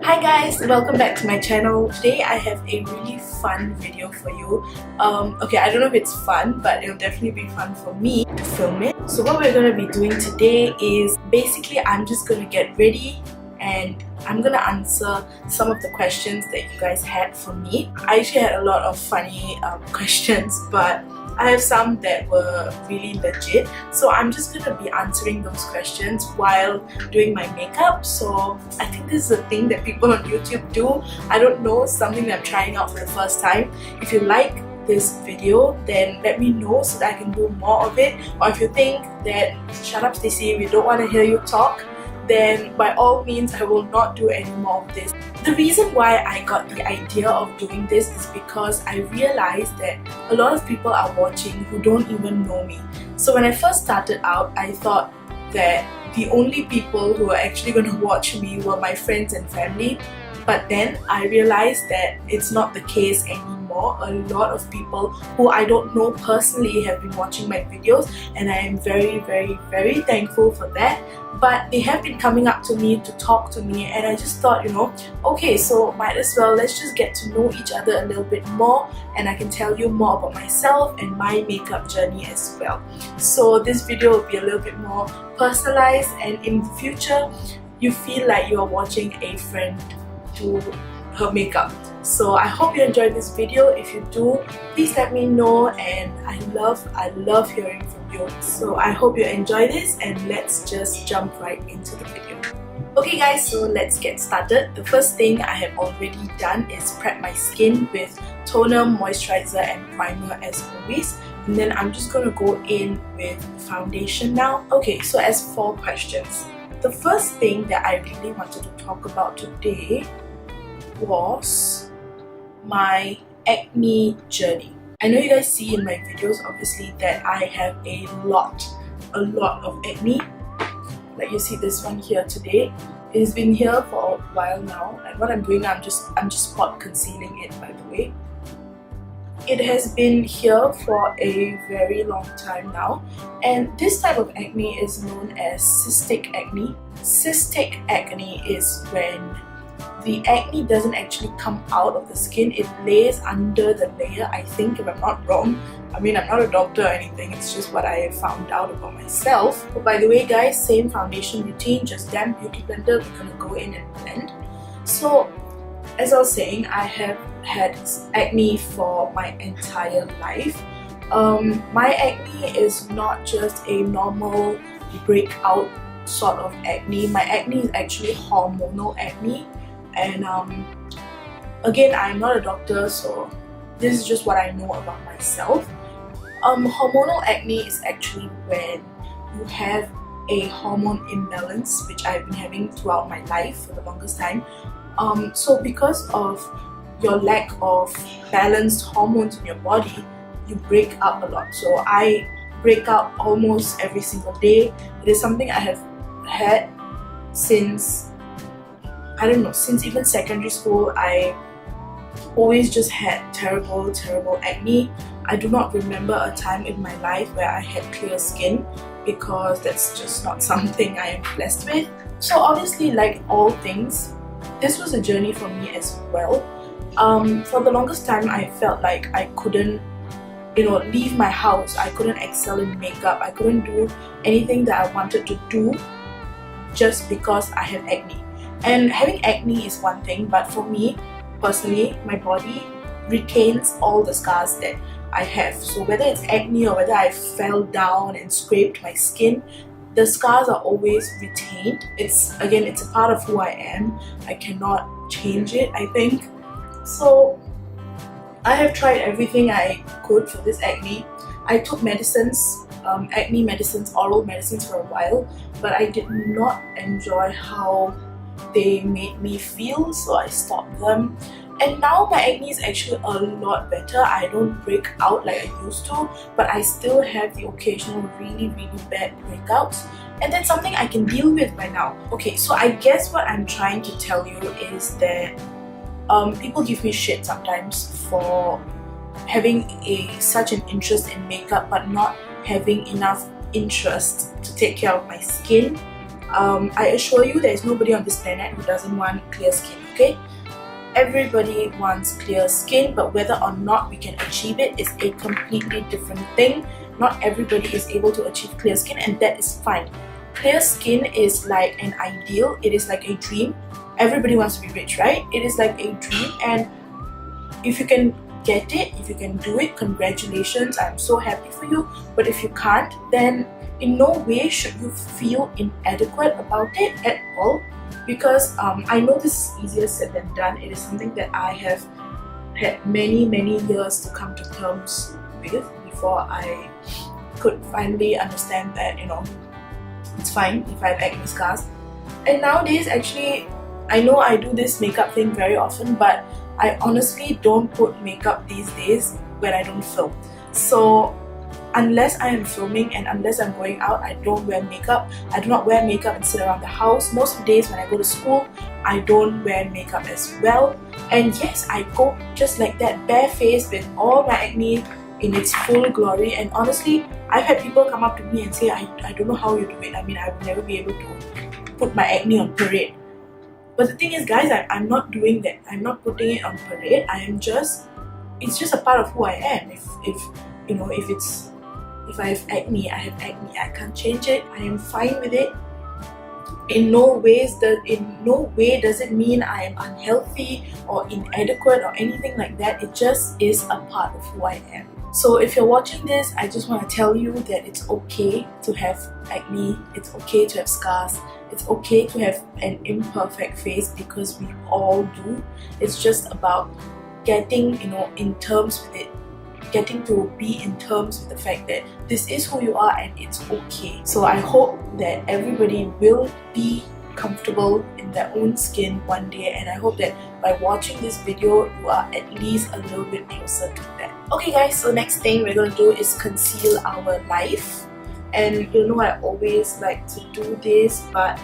Hi guys, welcome back to my channel. Today I have a really fun video for you. Okay, I don't know if it's fun, but it'll definitely be fun for me to film it. So what we're going to be doing today is basically I'm just going to get ready and I'm going to answer some of the questions that you guys had for me. I actually had a lot of funny questions, but I have some that were really legit, so I'm just gonna be answering those questions while doing my makeup. So I think this is a thing that people on YouTube do. I don't know, something that I'm trying out for the first time. If you like this video, then let me know so that I can do more of it. Or if you think that shut up Stacy, we don't want to hear you talk, then by all means I will not do any more of this. The reason why I got the idea of doing this is because I realized that a lot of people are watching who don't even know me. So when I first started out, I thought that the only people who are actually going to watch me were my friends and family. But then I realized that it's not the case anymore. A lot of people who I don't know personally have been watching my videos, and I am very, very, very thankful for that. But they have been coming up to me to talk to me, and I just thought, okay, so might as well, let's just get to know each other a little bit more, and I can tell you more about myself and my makeup journey as well. So this video will be a little bit more personalized, and in the future you feel like you are watching a friend do her makeup. So I hope you enjoyed this video. If you do, please let me know, and I love hearing from you. So I hope you enjoy this, and let's just jump right into the video. Okay guys, so let's get started. The first thing I have already done is prep my skin with toner, moisturizer and primer as always, and then I'm just going to go in with foundation now. Okay, so as for questions, the first thing that I really wanted to talk about today was my acne journey. I know you guys see in my videos obviously that I have a lot of acne. Like you see this one here today. It has been here for a while now, and what I'm doing, I'm just spot concealing it, by the way. It has been here for a very long time now, and this type of acne is known as cystic acne. Cystic acne is when the acne doesn't actually come out of the skin, it lays under the layer, I think, if I'm not wrong. I mean, I'm not a doctor or anything, it's just what I have found out about myself. But by the way guys, same foundation routine, just damp beauty blender, we're gonna go in and blend. So as I was saying, I have had acne for my entire life. My acne is not just a normal breakout sort of acne. My acne is actually hormonal acne, and again, I'm not a doctor, so this is just what I know about myself. Hormonal acne is actually when you have a hormone imbalance, which I've been having throughout my life for the longest time. So because of your lack of balanced hormones in your body, you break out a lot. So I break out almost every single day. It is something I have had since, I don't know, since even secondary school. I always just had terrible acne. I do not remember a time in my life where I had clear skin, because that's just not something I am blessed with. So obviously, like all things, this was a journey for me as well. For the longest time I felt like I couldn't leave my house. I couldn't excel in makeup. I couldn't do anything that I wanted to do just because I have acne. And having acne is one thing, but for me personally, my body retains all the scars that I have. So whether it's acne or whether I fell down and scraped my skin, the scars are always retained. It's a part of who I am. I cannot change it, I think. So I have tried everything I could for this acne. I took medicines, acne medicines, oral medicines for a while, but I did not enjoy how they made me feel, so I stopped them. And now my acne is actually a lot better. I don't break out like I used to, but I still have the occasional really bad breakouts, and that's something I can deal with by now. Okay, so I guess what I'm trying to tell you is that people give me shit sometimes for having such an interest in makeup but not having enough interest to take care of my skin. I assure you there is nobody on this planet who doesn't want clear skin, okay? Everybody wants clear skin, but whether or not we can achieve it is a completely different thing. Not everybody is able to achieve clear skin, and that is fine. Clear skin is like an ideal, it is like a dream. Everybody wants to be rich, right? It is like a dream, and if you can get it, if you can do it, congratulations, I'm so happy for you. But if you can't, then in no way should you feel inadequate about it at all, because I know this is easier said than done. It is something that I have had many years to come to terms with before I could finally understand that, you know, it's fine if I have acne scars. And nowadays, actually, I know I do this makeup thing very often, but I honestly don't put makeup these days when I don't film. So unless I am filming and unless I'm going out, I don't wear makeup. I do not wear makeup and sit around the house. Most of the days when I go to school, I don't wear makeup as well. And yes, I go just like that, barefaced with all my acne in its full glory. And honestly, I've had people come up to me and say, I don't know how you do it. I mean, I would never be able to put my acne on parade. But the thing is, guys, I'm not doing that. I'm not putting it on parade. It's just a part of who I am. If you know, if I have acne, I have acne. I can't change it. I am fine with it. In no way does it mean I am unhealthy or inadequate or anything like that. It just is a part of who I am. So if you're watching this, I just want to tell you that it's okay to have acne. It's okay to have scars. It's okay to have an imperfect face, because we all do. It's just about getting, you know, in terms with it. Getting to be in terms with the fact that this is who you are and it's okay. So I hope that everybody will be comfortable in their own skin one day, and I hope that by watching this video you are at least a little bit closer to that. Okay guys, so next thing we're going to do is conceal our life. And you know, I always like to do this, but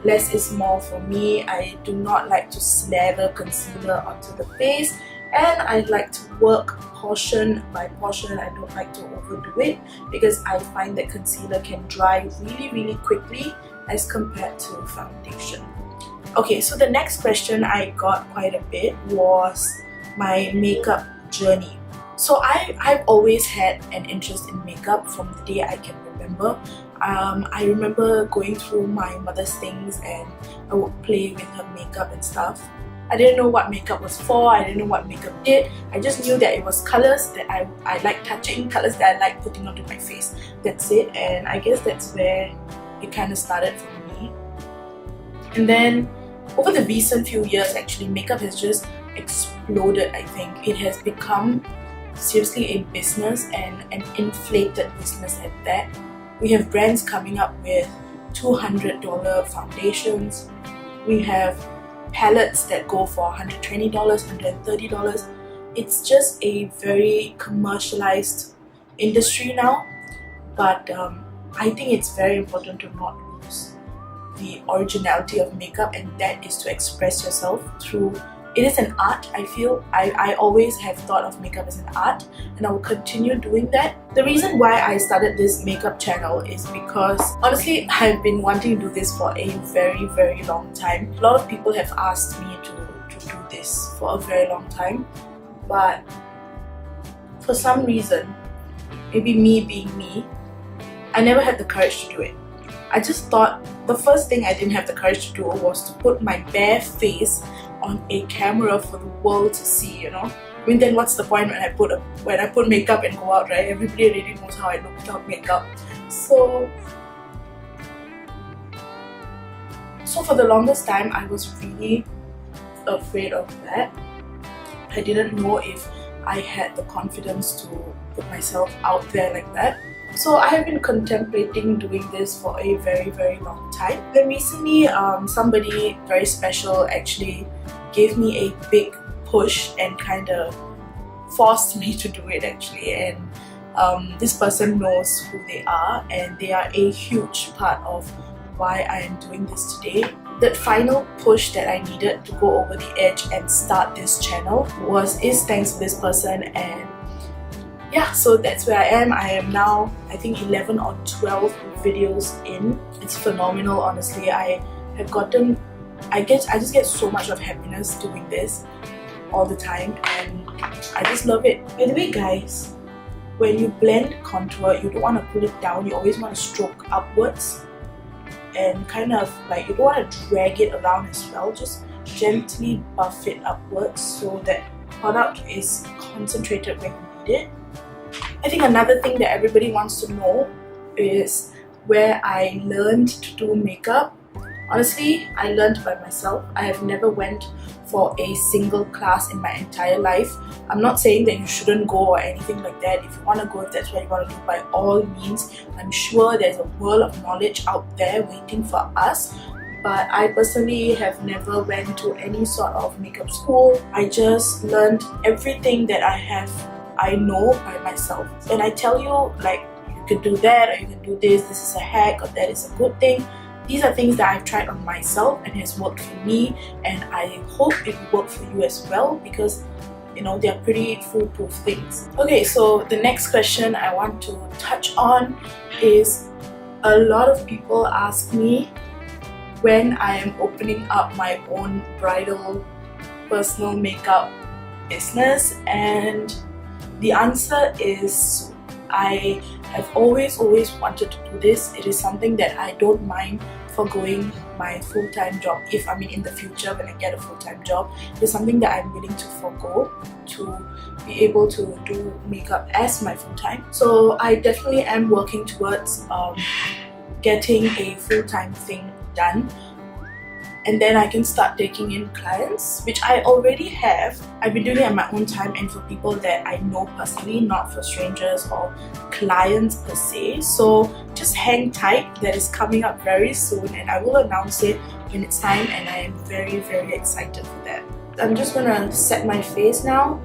less is more for me. I do not like to slather concealer onto the face, and I like to work portion by portion. I don't like to overdo it because I find that concealer can dry really quickly as compared to foundation. Okay, so the next question I got quite a bit was my makeup journey. So I've always had an interest in makeup from the day I can remember. I remember going through my mother's things and I would play with her makeup and stuff. I didn't know what makeup was for, I didn't know what makeup did. I just knew that it was colors that I like touching, colors that I like putting onto my face. That's it, and I guess that's where it kind of started for me. And then over the recent few years, actually, makeup has just exploded, I think. It has become seriously a business, and an inflated business at that. We have brands coming up with $200 foundations. We have palettes that go for $120, $130. It's just a very commercialized industry now, but I think it's very important to not lose the originality of makeup, and that is to express yourself through. It is an art, I feel. I always have thought of makeup as an art, and I will continue doing that. The reason why I started this makeup channel is because honestly, I've been wanting to do this for a very long time. A lot of people have asked me to do this for a very long time, but for some reason, maybe me being me, I never had the courage to do it. I just thought the first thing I didn't have the courage to do was to put my bare face on a camera for the world to see, you know. I mean, then what's the point when I put makeup and go out, right? Everybody already knows how I look without makeup. So for the longest time, I was really afraid of that. I didn't know if I had the confidence to put myself out there like that. So I have been contemplating doing this for a very long time. Then recently, somebody very special actually gave me a big push and kind of forced me to do it actually. And this person knows who they are, and they are a huge part of why I am doing this today. That final push that I needed to go over the edge and start this channel is thanks to this person. And yeah, so that's where I am. I am now, I think, 11 or 12 videos in. It's phenomenal, honestly. I just get so much of happiness doing this all the time, and I just love it. By the way, guys, when you blend contour, you don't want to pull it down. You always want to stroke upwards, and kind of like, you don't want to drag it around as well. Just gently buff it upwards so that product is concentrated when you need it. I think another thing that everybody wants to know is where I learned to do makeup. Honestly, I learned by myself. I have never went for a single class in my entire life. I'm not saying that you shouldn't go or anything like that. If you want to go, if that's what you want to do, by all means. I'm sure there's a world of knowledge out there waiting for us. But I personally have never went to any sort of makeup school. I just learned everything that I know by myself. And I tell you, like, you can do that, or you can do this is a hack, or that is a good thing. These are things that I've tried on myself and has worked for me, and I hope it will work for you as well, because you know, they're pretty foolproof things. Okay, so the next question I want to touch on is, a lot of people ask me when I am opening up my own bridal personal makeup business, and the answer is I have always wanted to do this. It is something that I don't mind forgoing my full-time job. If in the future when I get a full-time job, it's something that I'm willing to forgo to be able to do makeup as my full-time. So I definitely am working towards getting a full-time thing done, and then I can start taking in clients, which I already have. I've been doing it at my own time and for people that I know personally, not for strangers or clients per se. So just hang tight, that is coming up very soon, and I will announce it when it's time, and I am very excited for that. I'm just gonna set my face now,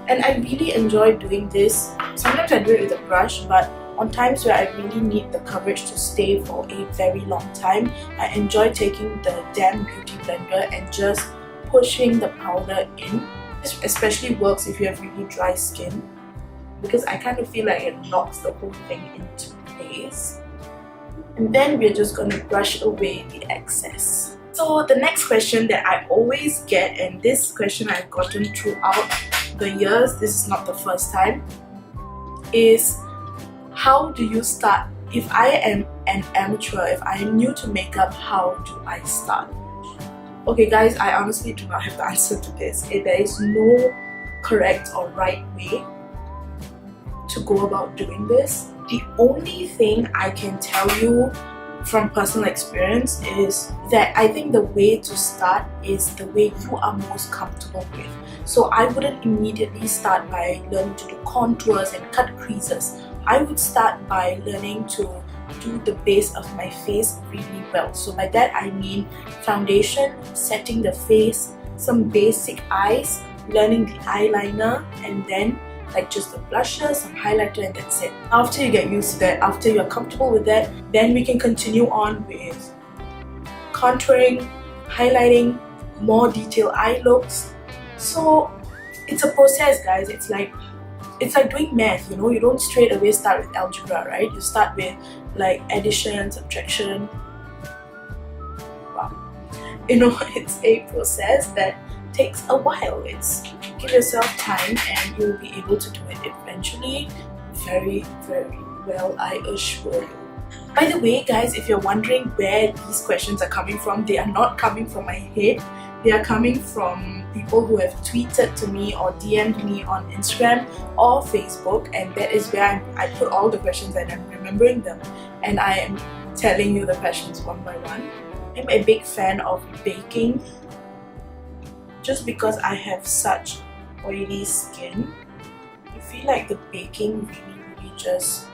and I really enjoy doing this. Sometimes I do it with a brush, but on times where I really need the coverage to stay for a very long time, I enjoy taking the damn beauty blender and just pushing the powder in. This especially works if you have really dry skin, because I kind of feel like it locks the whole thing into place. And then we're just going to brush away the excess. So the next question that I always get, and this question I've gotten throughout the years, this is not the first time, is how do you start? If I am an amateur, if I am new to makeup, how do I start? Okay guys, I honestly do not have the answer to this. There is no correct or right way to go about doing this. The only thing I can tell you from personal experience is that I think the way to start is the way you are most comfortable with. So I wouldn't immediately start by learning to do contours and cut creases. I would start by learning to do the base of my face really well. So by that I mean foundation, setting the face, some basic eyes, learning the eyeliner, and then like just the blusher, some highlighter, and that's it. After you get used to that, after you're comfortable with that, then we can continue on with contouring, highlighting, more detailed eye looks. So it's a process, guys. It's like doing math, you know. You don't straight away start with algebra, right? You start with like addition, subtraction. Wow. You know, it's a process that takes a while. It's give yourself time and you'll be able to do it eventually very well, I assure you. By the way guys, if you're wondering where these questions are coming from, they are not coming from my head. They are coming from people who have tweeted to me or DM'd me on Instagram or Facebook, and that is where I put all the questions and I'm remembering them, and I am telling you the questions one by one. I'm a big fan of baking just because I have such oily skin. I feel like the baking really just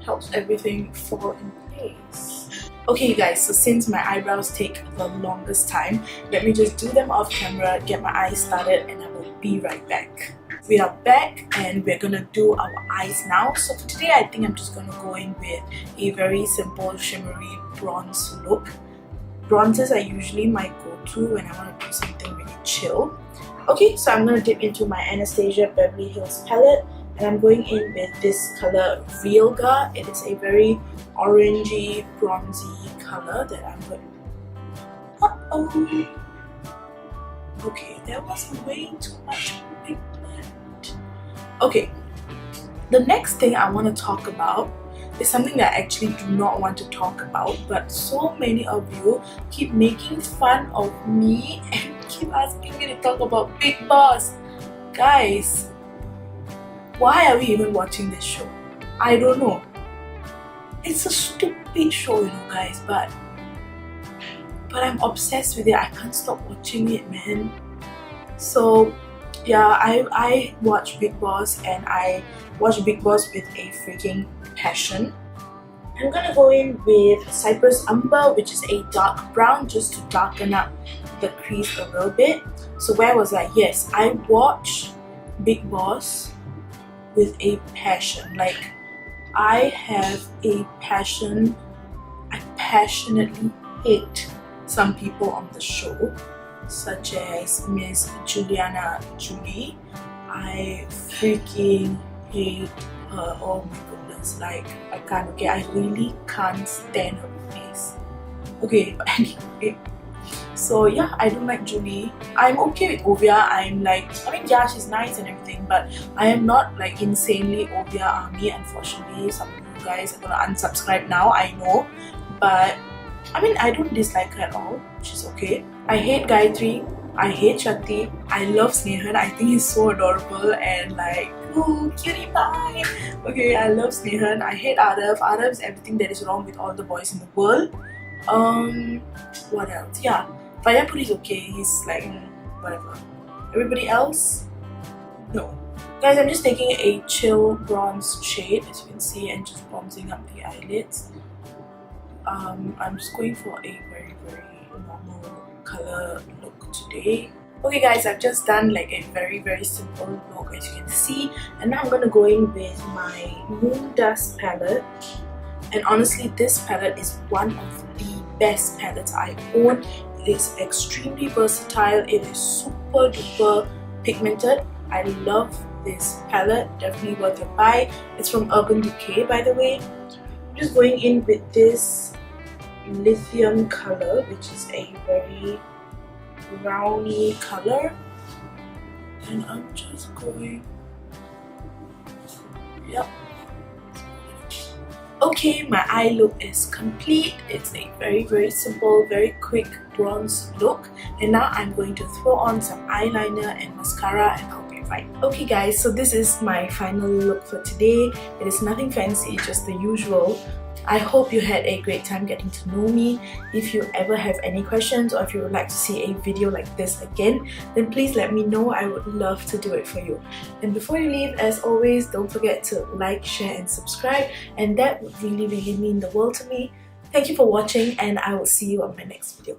helps everything fall in place. Okay you guys, so since my eyebrows take the longest time, let me just do them off camera, get my eyes started, and I will be right back. We are back and we're gonna do our eyes now. So for today I think I'm just gonna go in with a very simple shimmery bronze look. Bronzes are usually my go-to when I want to do something really chill. Okay, so I'm gonna dip into my Anastasia Beverly Hills palette, and I'm going in with this color Realga. It is a very orangey, bronzy color that I'm going. Okay, there was way too much pigment. Okay, the next thing I want to talk about is something that I actually do not want to talk about, but so many of you keep making fun of me and keep asking me to talk about Big Boss. Guys, why are we even watching this show? I don't know. It's a stupid show, you know, guys, but I'm obsessed with it. I can't stop watching it, man. So yeah, I watch Big Boss, and I watch Big Boss with a freaking passion. I'm gonna go in with Cypress Umber, which is a dark brown, just to darken up the crease a little bit. So where was I? Yes, I watch Big Boss with a passion. Like, I have a passion. I passionately hate some people on the show, such as Miss Juliana Julie. I freaking hate her. Oh my goodness, like, I can't. Okay, I really can't stand her face. Okay, but anyway, so yeah, I don't like Julie. I'm okay with Ovia. I'm like, I mean, yeah, she's nice and everything, but I am not like insanely Ovia army. Unfortunately, some of you guys are gonna unsubscribe now, I know, but I mean, I don't dislike her at all. She's okay. I hate Gayatri. I hate Shakti. I love Snehan. I think he's so adorable and like, oh, cutie pie. Okay, I love Snehan. I hate Arav. Arav is everything that is wrong with all the boys in the world. What else? Yeah, Vayapuri is okay. He's like, whatever. Everybody else, no. Guys, I'm just taking a chill bronze shade, as you can see, and just bronzing up the eyelids. I'm just going for a very normal color look today. Okay guys, I've just done like a very simple look, as you can see, and now I'm gonna go in with my Moon Dust palette. And honestly, this palette is one of the best palettes I own. It is extremely versatile. It is super duper pigmented. I love this palette, definitely worth a buy. It's from Urban Decay, by the way. I'm just going in with this lithium color, which is a very browny color, and I'm just going, yep. Okay, my eye look is complete. It's a very simple, very quick bronze look, and now I'm going to throw on some eyeliner and mascara, and I'll be right. Okay guys, so this is my final look for today. It is nothing fancy, just the usual. I hope you had a great time getting to know me. If you ever have any questions, or if you would like to see a video like this again, then please let me know. I would love to do it for you. And before you leave, as always, don't forget to like, share and subscribe, and that would really mean the world to me. Thank you for watching, and I will see you on my next video.